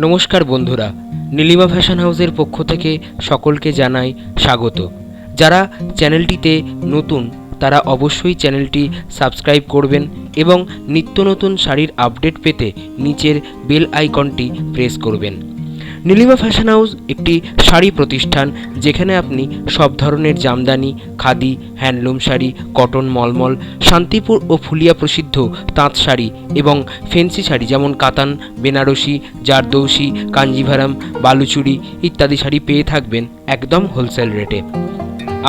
নমস্কার বন্ধুরা, নীলিমা ফ্যাশন হাউসের পক্ষ থেকে সকলকে জানাই স্বাগত। যারা চ্যানেলটিতে নতুন তারা অবশ্যই চ্যানেলটি সাবস্ক্রাইব করবেন এবং নিত্য নতুন শাড়ির আপডেট পেতে নিচের বেল আইকনটি প্রেস করবেন। নীলিমা ফ্যাশন হাউস একটি শাড়ি প্রতিষ্ঠান, যেখানে আপনি সব ধরনের জামদানি, খাদি, হ্যান্ডলুম শাড়ি, কটন, মলমল, শান্তিপুর ও ফুলিয়া প্রসিদ্ধ তাঁত শাড়ি এবং ফেন্সি শাড়ি যেমন কাতান, বেনারসি, জারদৌসি, কাঞ্জিভারাম, বালুচুরি ইত্যাদি শাড়ি পেয়ে থাকবেন একদম হোলসেল রেটে।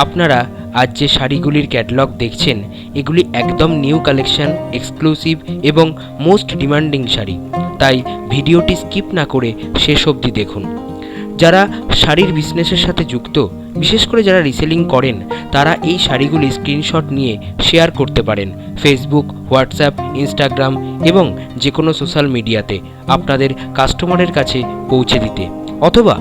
আপনারা আজ যে শাড়িগুলির ক্যাটালগ দেখছেন, এগুলি একদম নিউ কালেকশন, এক্সক্লুসিভ এবং মোস্ট ডিমান্ডিং শাড়ি, তাই ভিডিওটি স্কিপ না করে শেষ অবধি দেখুন। যারা শাড়ির বিজনেসের সাথে যুক্ত, বিশেষ করে যারা রিসেলিং করেন, তারা এই শাড়িগুলি স্ক্রিনশট নিয়ে শেয়ার করতে পারেন ফেসবুক, হোয়াটসঅ্যাপ, ইনস্টাগ্রাম এবং যে কোনো সোশ্যাল মিডিয়াতে আপনাদের কাস্টমারের কাছে পৌঁছে দিতে, অথবা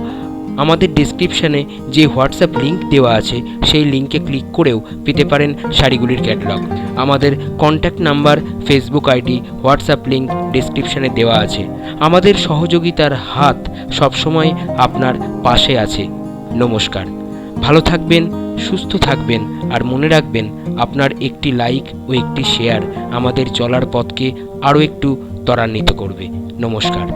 আমাদের ডেসক্রিপশানে যে হোয়াটসঅ্যাপ লিঙ্ক দেওয়া আছে সেই লিঙ্কে ক্লিক করেও পেতে পারেন শাড়িগুলির ক্যাটালগ। আমাদের contact number, Facebook ID, WhatsApp link ডেসক্রিপশানে দেওয়া আছে। আমাদের সহযোগিতার হাত সবসময় আপনার পাশে আছে। নমস্কার, ভালো থাকবেন, সুস্থ থাকবেন, আর মনে রাখবেন আপনার একটি লাইক ও একটি শেয়ার আমাদের চলার পথকে আরও একটু ত্বরান্বিত করবে। নমস্কার।